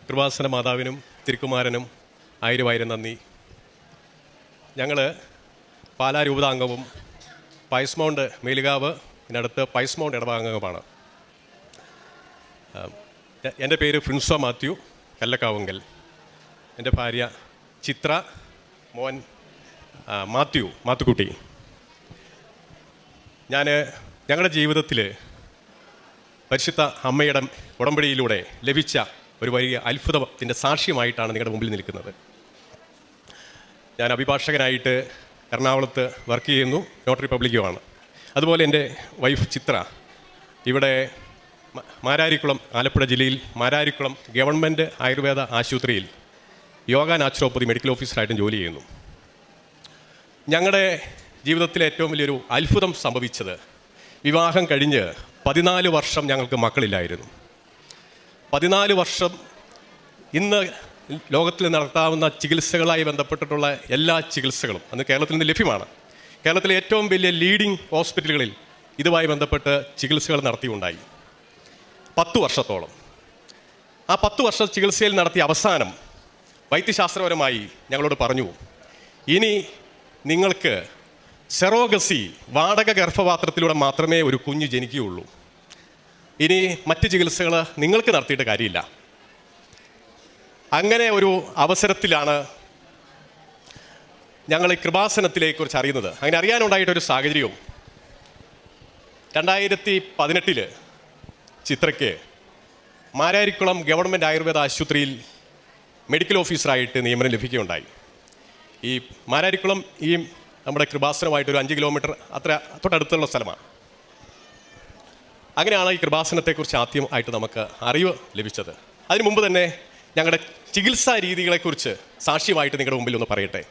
കൃപാസന മാതാവിനും തിരുക്കുമാരനും ആയിരം നന്ദി. ഞങ്ങൾ പാലാ രൂപതാംഗവും പൈസ്മൗണ്ട് മേലുകാവ് ഇതിനടുത്ത് പൈസ്മൗണ്ട് ഇടവാംഗവുമാണ്. എൻ്റെ പേര് ഫ്രിൻസോ മാത്യു കല്ലക്കാവുങ്കൽ. എൻ്റെ ഭാര്യ ചിത്ര, മോൻ മാത്തുക്കുട്ടി. ഞങ്ങളുടെ ജീവിതത്തിൽ പരിശുദ്ധ അമ്മയുടെ ഉടമ്പടിയിലൂടെ ലഭിച്ച ഒരു വലിയ അത്ഭുതത്തിൻ്റെ സാക്ഷ്യമായിട്ടാണ് നിങ്ങളുടെ മുമ്പിൽ നിൽക്കുന്നത്. ഞാൻ അഭിഭാഷകനായിട്ട് എറണാകുളത്ത് വർക്ക് ചെയ്യുന്നു, നോട്ടറി പബ്ലിക്കുമാണ്. അതുപോലെ എൻ്റെ വൈഫ് ചിത്ര ഇവിടെ മാരാരിക്കുളം, ആലപ്പുഴ ജില്ലയിൽ മാരാരിക്കുളം ഗവൺമെൻറ് ആയുർവേദ ആശുപത്രിയിൽ യോഗ നാച്ചുറോപ്പതി മെഡിക്കൽ ഓഫീസറായിട്ടും ജോലി ചെയ്യുന്നു. ഞങ്ങളുടെ ജീവിതത്തിലെ ഏറ്റവും വലിയൊരു അത്ഭുതം സംഭവിച്ചത്, വിവാഹം കഴിഞ്ഞ് 14 വർഷം ഞങ്ങൾക്ക് മക്കളില്ലായിരുന്നു. 14 വർഷം ഇന്ന് ലോകത്തിൽ നടത്താവുന്ന ചികിത്സകളായി ബന്ധപ്പെട്ടിട്ടുള്ള എല്ലാ ചികിത്സകളും അന്ന് കേരളത്തിൽ നിന്ന് ലഭ്യമാണ്. കേരളത്തിലെ ഏറ്റവും വലിയ ലീഡിംഗ് ഹോസ്പിറ്റലുകളിൽ ഇതുമായി ബന്ധപ്പെട്ട് ചികിത്സകൾ നടത്തിയുണ്ടായി 10 വർഷത്തോളം. ആ 10 വർഷ ചികിത്സയിൽ നടത്തിയ അവസാനം വൈദ്യശാസ്ത്രപരമായി ഞങ്ങളോട് പറഞ്ഞു, ഇനി നിങ്ങൾക്ക് സെറോഗസി, വാടക ഗർഭപാത്രത്തിലൂടെ മാത്രമേ ഒരു കുഞ്ഞ് ജനിക്കുകയുള്ളൂ. ഇനി മറ്റ് ചികിത്സകൾ നിങ്ങൾക്ക് നടത്തിയിട്ട് കാര്യമില്ല. അങ്ങനെ ഒരു അവസരത്തിലാണ് ഞങ്ങൾ ഈ കൃപാസനത്തിനെക്കുറിച്ച് അറിയുന്നത്. അങ്ങനെ അറിയാനുണ്ടായിട്ടൊരു സാഹചര്യവും 2018 ചിത്രയ്ക്ക് മാരാരിക്കുളം ഗവൺമെൻറ് ആയുർവേദ ആശുപത്രിയിൽ മെഡിക്കൽ ഓഫീസറായിട്ട് നിയമനം ലഭിക്കുകയുണ്ടായി. ഈ മാരാരിക്കുളം ഈ നമ്മുടെ കൃപാസനമായിട്ടൊരു 5 കിലോമീറ്റർ അത്ര തൊട്ടടുത്തുള്ള സ്ഥലമാണ്. അങ്ങനെയാണ് ഈ കൃപാസനത്തെക്കുറിച്ച് ആദ്യമായിട്ട് നമുക്ക് അറിവ് ലഭിച്ചത്. അതിനു മുമ്പ് തന്നെ ഞങ്ങളുടെ ചികിത്സാ രീതികളെക്കുറിച്ച് സാക്ഷ്യമായിട്ട് നിങ്ങളുടെ മുമ്പിൽ ഒന്ന് പറയട്ടെ.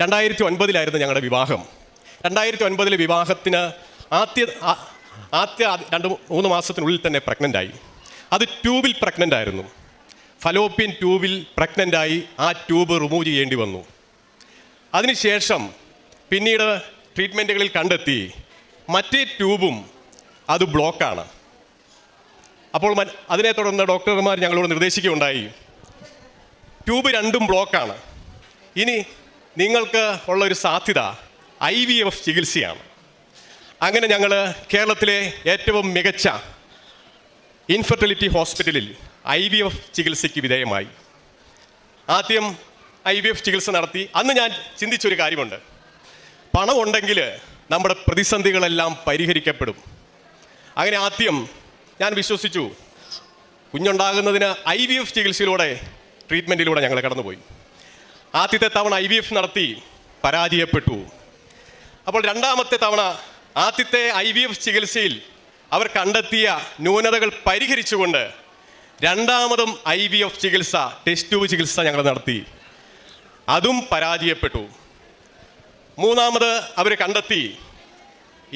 2009 ഞങ്ങളുടെ വിവാഹം. 2009 വിവാഹത്തിന് ആദ്യ 2-3 മാസത്തിനുള്ളിൽ തന്നെ പ്രഗ്നൻ്റായി. അത് ട്യൂബിൽ പ്രഗ്നൻ്റ് ആയിരുന്നു. ഫലോപ്പിയൻ ട്യൂബിൽ പ്രഗ്നൻ്റായി ആ ട്യൂബ് റിമൂവ് ചെയ്യേണ്ടി വന്നു. അതിനുശേഷം പിന്നീട് ട്രീറ്റ്മെൻറ്റുകളിൽ കണ്ടെത്തി മറ്റേ ട്യൂബും അത് ബ്ലോക്കാണ്. അപ്പോൾ അതിനെ തുടർന്ന് ഡോക്ടർമാർ ഞങ്ങളോട് നിർദ്ദേശിക്കുകയുണ്ടായി, ട്യൂബ് രണ്ടും ബ്ലോക്കാണ്, ഇനി നിങ്ങൾക്ക് ഉള്ളൊരു സാധ്യത IVF ചികിത്സയാണ്. അങ്ങനെ ഞങ്ങൾ കേരളത്തിലെ ഏറ്റവും മികച്ച ഇൻഫെർട്ടിലിറ്റി ഹോസ്പിറ്റലിൽ IVF ചികിത്സയ്ക്ക് വിധേയമായി. ആദ്യം IVF ചികിത്സ നടത്തി. അന്ന് ഞാൻ ചിന്തിച്ചൊരു കാര്യമുണ്ട്, പണമുണ്ടെങ്കിൽ നമ്മുടെ പ്രതിസന്ധികളെല്ലാം പരിഹരിക്കപ്പെടും. അങ്ങനെ ആദ്യം ഞാൻ വിശ്വസിച്ചു, കുഞ്ഞുണ്ടാകുന്നതിന് IVF ചികിത്സയിലൂടെ, ട്രീറ്റ്മെൻറ്റിലൂടെ ഞങ്ങൾ കടന്നുപോയി. ആദ്യത്തെ തവണ IVF നടത്തി, പരാജയപ്പെട്ടു. അപ്പോൾ രണ്ടാമത്തെ തവണ ആദ്യത്തെ IVF ചികിത്സയിൽ അവർ കണ്ടെത്തിയ ന്യൂനതകൾ പരിഹരിച്ചുകൊണ്ട് രണ്ടാമതും IVF ചികിത്സ, ടെസ്റ്റ് ട്യൂബ് ചികിത്സ ഞങ്ങൾ നടത്തി. അതും പരാജയപ്പെട്ടു. മൂന്നാമത് അവർ കണ്ടെത്തി,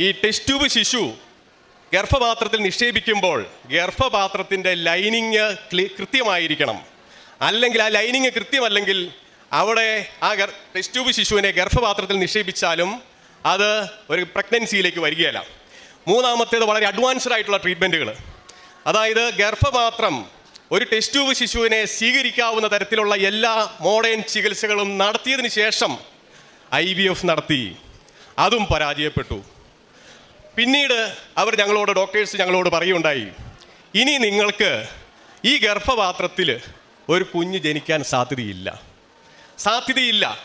ഈ ടെസ്റ്റ് ട്യൂബ് ശിശു ഗർഭപാത്രത്തിൽ നിക്ഷേപിക്കുമ്പോൾ ഗർഭപാത്രത്തിൻ്റെ ലൈനിങ് കൃത്യമായിരിക്കണം. അല്ലെങ്കിൽ ആ ലൈനിങ് കൃത്യമല്ലെങ്കിൽ അവിടെ ആ ടെസ്റ്റ് ട്യൂബ് ശിശുവിനെ ഗർഭപാത്രത്തിൽ നിക്ഷേപിച്ചാലും അത് ഒരു പ്രഗ്നൻസിയിലേക്ക് വരികയില്ല. മൂന്നാമത്തേത് വളരെ അഡ്വാൻസ്ഡ് ആയിട്ടുള്ള ട്രീറ്റ്മെൻറ്റുകൾ. അതായത് ഗർഭപാത്രം ഒരു ടെസ്റ്റ് ട്യൂബ് ശിശുവിനെ സ്വീകരിക്കാവുന്ന തരത്തിലുള്ള എല്ലാ മോഡേൺ ചികിത്സകളും നടത്തിയതിന് ശേഷം IVF നടത്തി. അതും പരാജയപ്പെട്ടു. പിന്നീട് ഡോക്ടേഴ്സ് ഞങ്ങളോട് പറയുകയുണ്ടായി, ഇനി നിങ്ങൾക്ക് ഈ ഗർഭപാത്രത്തിൽ ഒരു കുഞ്ഞ് ജനിക്കാൻ സാധ്യതയില്ല.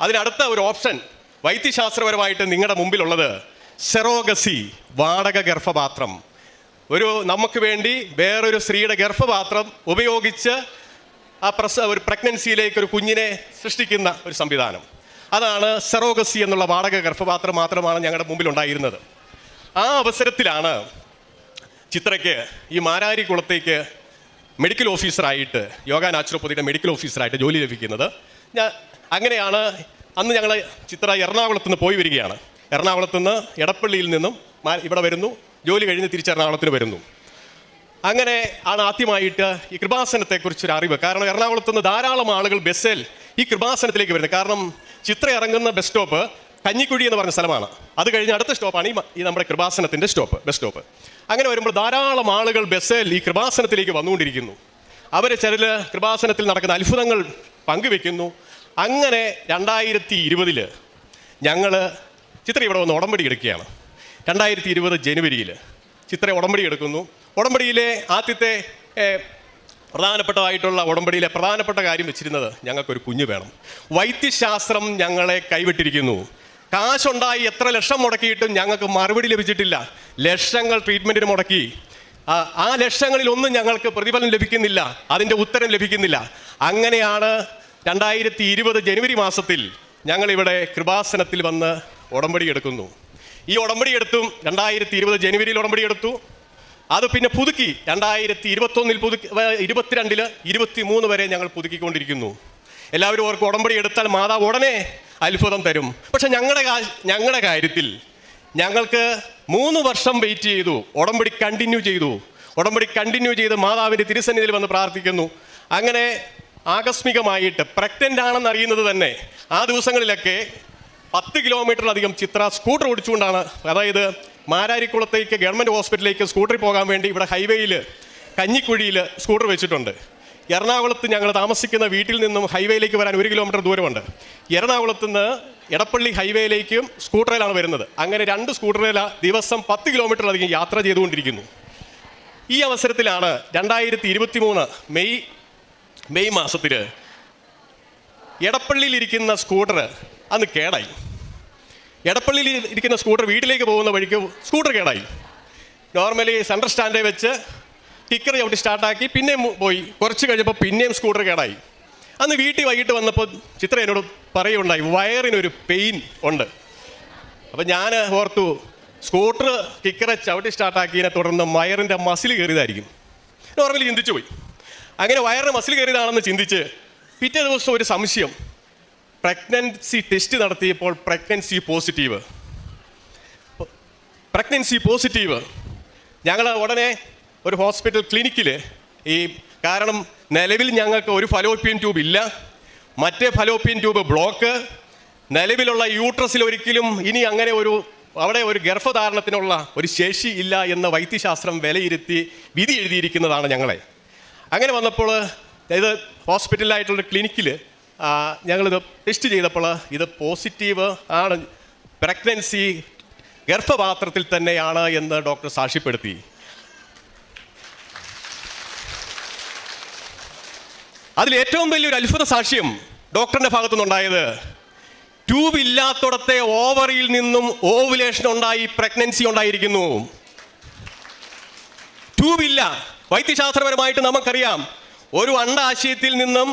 അതിനടുത്ത ഒരു ഓപ്ഷൻ വൈദ്യശാസ്ത്രപരമായിട്ട് നിങ്ങളുടെ മുമ്പിലുള്ളത് സെറോഗസി, വാടക ഗർഭപാത്രം. നമുക്ക് വേണ്ടി വേറൊരു സ്ത്രീയുടെ ഗർഭപാത്രം ഉപയോഗിച്ച് ഒരു പ്രഗ്നൻസിയിലേക്ക് ഒരു കുഞ്ഞിനെ സൃഷ്ടിക്കുന്ന ഒരു സംവിധാനം. അതാണ് സെറോഗസി എന്നുള്ള വാടക ഗർഭപാത്രം മാത്രമാണ് ഞങ്ങളുടെ മുമ്പിലുണ്ടായിരുന്നത്. ആ അവസരത്തിലാണ് ചിത്രയ്ക്ക് ഈ മാരാരിക്കുളത്തേക്ക് മെഡിക്കൽ ഓഫീസറായിട്ട്, യോഗ നാച്ചുറോപ്പതിയുടെ മെഡിക്കൽ ഓഫീസറായിട്ട് ജോലി ലഭിക്കുന്നത്. അങ്ങനെയാണ് അന്ന് ഞങ്ങൾ ചിത്ര എറണാകുളത്ത് നിന്ന് പോയി വരികയാണ്. എറണാകുളത്ത് നിന്ന് എടപ്പള്ളിയിൽ നിന്നും ഇവിടെ വരുന്നു, ജോലി കഴിഞ്ഞ് തിരിച്ച് എറണാകുളത്തിന് വരുന്നു. അങ്ങനെ ആണ് ആദ്യമായിട്ട് ഈ കൃപാസനത്തെക്കുറിച്ചൊരു അറിവ്. കാരണം എറണാകുളത്ത് നിന്ന് ധാരാളം ആളുകൾ ബസ്സിൽ ഈ കൃപാസനത്തിലേക്ക് വരുന്നത്. കാരണം ചിത്ര ഇറങ്ങുന്ന ബസ് സ്റ്റോപ്പ് കഞ്ഞിക്കുഴി എന്ന് പറഞ്ഞ സ്ഥലമാണ്. അത് കഴിഞ്ഞ് അടുത്ത സ്റ്റോപ്പാണ് ഈ നമ്മുടെ കൃപാസനത്തിൻ്റെ ബസ് സ്റ്റോപ്പ്. അങ്ങനെ വരുമ്പോൾ ധാരാളം ആളുകൾ ബസ്സിൽ ഈ കൃപാസനത്തിലേക്ക് വന്നുകൊണ്ടിരിക്കുന്നു. അവർ ചിലർ കൃപാസനത്തിൽ നടക്കുന്ന അത്ഭുതങ്ങൾ പങ്കുവെക്കുന്നു. അങ്ങനെ 2020 ഞങ്ങൾ ചിത്ര ഇവിടെ വന്ന് ഉടമ്പടി എടുക്കുകയാണ്. 2020 ജനുവരിയിൽ ചിത്ര ഉടമ്പടി എടുക്കുന്നു. ഉടമ്പടിയിലെ ആദ്യത്തെ പ്രധാനപ്പെട്ടതായിട്ടുള്ള ഉടമ്പടിയിലെ പ്രധാനപ്പെട്ട കാര്യം വെച്ചിരുന്നത് ഞങ്ങൾക്കൊരു കുഞ്ഞ് വേണം. വൈദ്യശാസ്ത്രം ഞങ്ങളെ കൈവിട്ടിരിക്കുന്നു. കാശുണ്ടായി എത്ര ലക്ഷം മുടക്കിയിട്ടും ഞങ്ങൾക്ക് മറുപടി ലഭിച്ചിട്ടില്ല. ലക്ഷങ്ങൾ ട്രീറ്റ്മെൻറ്റിന് മുടക്കി. ആ ലക്ഷങ്ങളിലൊന്നും ഞങ്ങൾക്ക് പ്രതിഫലം ലഭിക്കുന്നില്ല, അതിൻ്റെ ഉത്തരം ലഭിക്കുന്നില്ല. അങ്ങനെയാണ് 2020 ജനുവരി മാസത്തിൽ ഞങ്ങളിവിടെ കൃപാസനത്തിൽ വന്ന് ഉടമ്പടി എടുക്കുന്നു. ഈ ഉടമ്പടി എടുത്തും 2020 ജനുവരിയിൽ ഉടമ്പടി എടുത്തു. അത് പിന്നെ പുതുക്കി 2021 പുതുക്കി, 22 23 വരെ ഞങ്ങൾ പുതുക്കിക്കൊണ്ടിരിക്കുന്നു. എല്ലാവരും ഓർക്ക് ഉടമ്പടി എടുത്താൽ മാതാവ് ഉടനെ അത്ഭുതം തരും. പക്ഷെ ഞങ്ങളുടെ കാര്യത്തിൽ ഞങ്ങൾക്ക് 3 വർഷം വെയിറ്റ് ചെയ്തു. ഉടമ്പടി കണ്ടിന്യൂ ചെയ്ത് മാതാവിൻ്റെ തിരുസന്നിധിയിൽ വന്ന് പ്രാർത്ഥിക്കുന്നു. അങ്ങനെ ആകസ്മികമായിട്ട് പ്രഗ്നൻ്റ് ആണെന്ന് അറിയുന്നത് തന്നെ ആ ദിവസങ്ങളിലൊക്കെ 10 കിലോമീറ്ററിലധികം ചിത്ര സ്കൂട്ടർ ഓടിച്ചുകൊണ്ടാണ്, അതായത് മാരാരിക്കുളത്തേക്ക് ഗവൺമെൻറ് ഹോസ്പിറ്റലിലേക്ക് സ്കൂട്ടറിൽ പോകാൻ വേണ്ടി ഇവിടെ ഹൈവേയിൽ കഞ്ഞിക്കുഴിയിൽ സ്കൂട്ടർ വെച്ചിട്ടുണ്ട്. എറണാകുളത്ത് ഞങ്ങൾ താമസിക്കുന്ന വീട്ടിൽ നിന്നും ഹൈവേയിലേക്ക് വരാൻ 1 കിലോമീറ്റർ ദൂരമുണ്ട്. എറണാകുളത്ത് നിന്ന് എടപ്പള്ളി ഹൈവേയിലേക്കും സ്കൂട്ടറിലാണ് വരുന്നത്. അങ്ങനെ 2 സ്കൂട്ടറിൽ ദിവസം 10 കിലോമീറ്ററിലധികം യാത്ര ചെയ്തുകൊണ്ടിരിക്കുന്നു. ഈ അവസരത്തിലാണ് 2023 മെയ് മാസത്തിൽ എടപ്പള്ളിയിലിരിക്കുന്ന സ്കൂട്ടർ അന്ന് കേടായി. എടപ്പള്ളിയിൽ ഇരിക്കുന്ന സ്കൂട്ടർ വീട്ടിലേക്ക് പോകുന്ന വഴിക്ക് സ്കൂട്ടർ കേടായി. നോർമലി സെൻട്രൽ സ്റ്റാൻഡിൽ വെച്ച് കിക്കർ ചവിട്ടി സ്റ്റാർട്ടാക്കി പിന്നെയും പോയി. കുറച്ച് കഴിഞ്ഞപ്പോൾ പിന്നെയും സ്കൂട്ടർ കേടായി. അന്ന് വീട്ടിൽ വൈകിട്ട് വന്നപ്പോൾ ചിത്ര എന്നോട് പറയുണ്ടായി, വയറിനൊരു പെയിൻ ഉണ്ട്. അപ്പം ഞാൻ ഓർത്തു സ്കൂട്ടർ കിക്കറെ ചവിട്ടി സ്റ്റാർട്ടാക്കിയതിനെ തുടർന്ന് വയറിൻ്റെ മസിൽ കയറിയതായിരിക്കും. നോർമലി ചിന്തിച്ചു പോയി. അങ്ങനെ വയറിന് മസിൽ കയറിയതാണെന്ന് ചിന്തിച്ച് പിറ്റേ ദിവസം ഒരു സംശയം, പ്രഗ്നൻസി ടെസ്റ്റ് നടത്തിയപ്പോൾ പ്രഗ്നൻസി പോസിറ്റീവ്. ഞങ്ങൾ ഉടനെ ഒരു ഹോസ്പിറ്റൽ ക്ലിനിക്കിൽ കാരണം നിലവിൽ ഞങ്ങൾക്ക് ഒരു ഫലോപ്പിയൻ ട്യൂബ് ഇല്ല, മറ്റേ ഫലോപ്പിയൻ ട്യൂബ് ബ്ലോക്ക്, നിലവിലുള്ള യൂട്രസിൽ ഒരിക്കലും ഇനി അങ്ങനെ അവിടെ ഒരു ഗർഭധാരണത്തിനുള്ള ഒരു ശേഷി ഇല്ല എന്ന വൈദ്യശാസ്ത്രം വിലയിരുത്തി വിധി എഴുതിയിരിക്കുന്നതാണ് ഞങ്ങളെ. അങ്ങനെ വന്നപ്പോൾ ഇത് ഹോസ്പിറ്റലിലായിട്ടുള്ള ക്ലിനിക്കിൽ ഞങ്ങളിത് ടെസ്റ്റ് ചെയ്തപ്പോൾ ഇത് പോസിറ്റീവ് ആണ്, പ്രഗ്നൻസി ഗർഭപാത്രത്തിൽ തന്നെയാണ് എന്ന് ഡോക്ടർ സാക്ഷ്യപ്പെടുത്തി. അതിലേറ്റവും വലിയൊരു അത്ഭുത സാക്ഷ്യം ഡോക്ടറിൻ്റെ ഭാഗത്തുനിന്നുണ്ടായത്, ട്യൂബ് ഇല്ലാത്തടത്തെ ഓവറിയിൽ നിന്നും ഓവുലേഷൻ ഉണ്ടായി പ്രഗ്നൻസി ഉണ്ടായിരിക്കുന്നു. ട്യൂബില്ല. വൈദ്യശാസ്ത്രപരമായിട്ട് നമുക്കറിയാം, ഒരു അണ്ഡാശയത്തിൽ നിന്നും